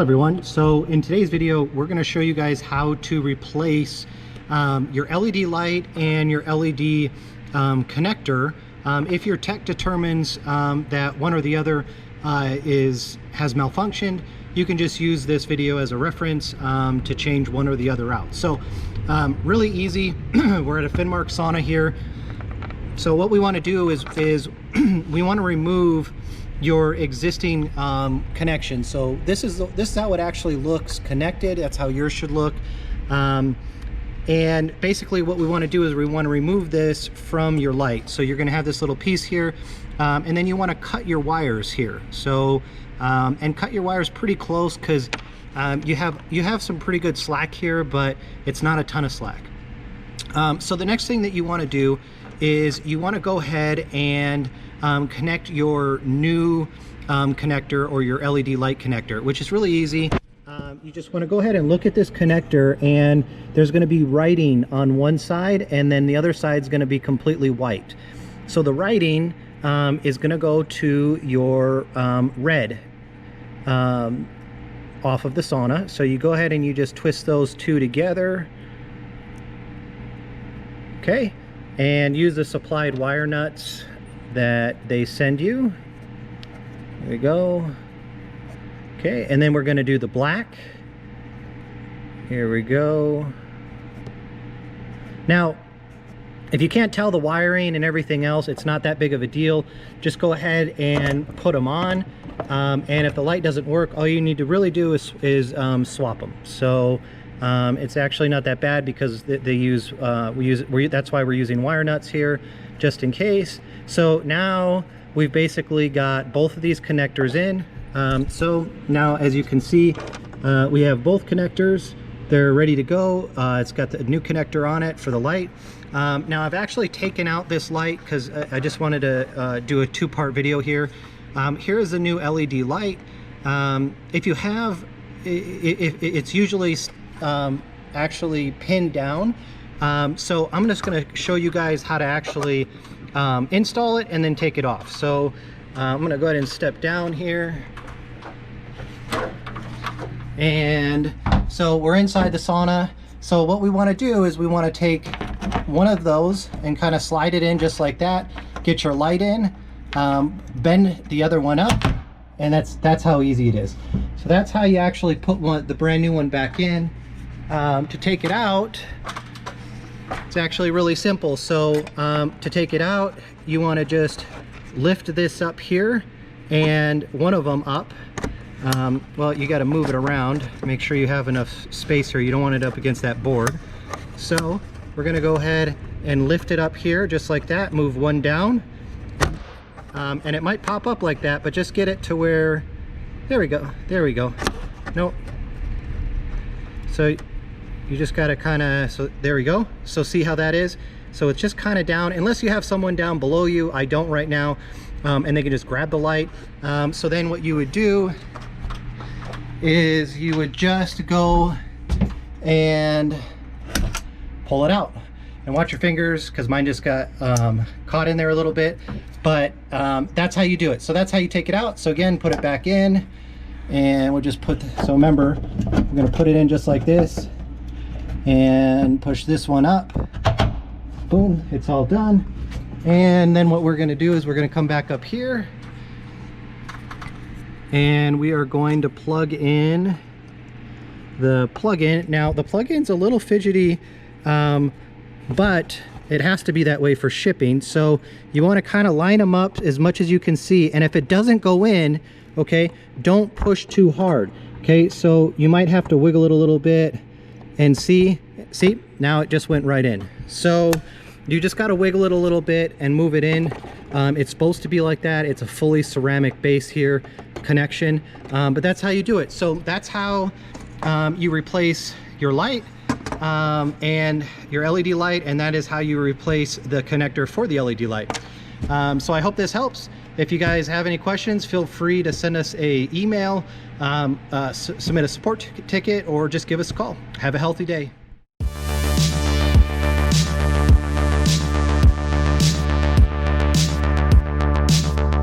everyone. So in today's video, we're going to show you guys how to replace your LED light and your LED connector. If your tech determines that one or the other has malfunctioned, you can just use this video as a reference to change one or the other out. So really easy. We're at a Finnmark sauna here. So what we want to do is we want to remove your existing connection. So this is how it actually looks connected. That's how yours should look. And basically what we want to do is we want to remove this from your light. So you're going to have this little piece here, and then you want to cut your wires here. So and cut your wires pretty close, because you have some pretty good slack here, but it's not a ton of slack. So the next thing that you want to do is you want to go ahead and connect your new connector, or your LED light connector, which is really easy. You just want to go ahead and look at this connector, and there's going to be writing on one side, and then the other side is going to be completely white. So the writing is going to go to your red off of the sauna. So you go ahead and you just twist those two together. Okay, and use the supplied wire nuts that they send you. There we go. Okay, and then we're going to do the black. Here we go. Now, if you can't tell the wiring and everything else, it's not that big of a deal. Just go ahead and put them on. And if the light doesn't work, all you need to really do is swap them. So it's actually not that bad, because that's why we're using wire nuts here, just in case. So now we've basically got both of these connectors in. So now, as you can see, we have both connectors. They're ready to go. It's got the new connector on it for the light. Now I've actually taken out this light because I just wanted to do a two-part video here. Here is the new LED light. If you have, it's usually actually pinned down. So I'm just going to show you guys how to actually install it and then take it off. So I'm going to go ahead and step down here. And so we're inside the sauna. So what we want to do is we want to take one of those and kind of slide it in just like that. Get your light in, bend the other one up, and that's how easy it is. So that's how you actually put the brand new one back in. To take it out, it's actually really simple. So to take it out, you want to just lift this up here, and one of them up. Well, you got to move it around, make sure you have enough space here. You don't want it up against that board. So we're going to go ahead and lift it up here just like that, move one down, and it might pop up like that, but just get it to where, there we go. Nope. So you just got to kind of, so there we go. So see how that is? So it's just kind of down, unless you have someone down below you. I don't right now. And they can just grab the light. So then what you would do is you would just go and pull it out, and watch your fingers, because mine just got caught in there a little bit. But that's how you do it. So that's how you take it out. So again, put it back in, and we'll just so remember, we're going to put it in just like this and push this one up. Boom, it's all done. And then what we're going to do is we're going to come back up here, and we are going to plug in the plug-in. Now the plug-in's a little fidgety, but it has to be that way for shipping. So you want to kind of line them up as much as you can see, and if it doesn't go in, okay, don't push too hard. Okay, so you might have to wiggle it a little bit, and see, now it just went right in. So you just got to wiggle it a little bit and move it in. It's supposed to be like that. It's a fully ceramic base here connection, but that's how you do it. So that's how you replace your light and your LED light, and that is how you replace the connector for the LED light. So I hope this helps. If you guys have any questions, feel free to send us an email, submit a support ticket, or just give us a call. Have a healthy day.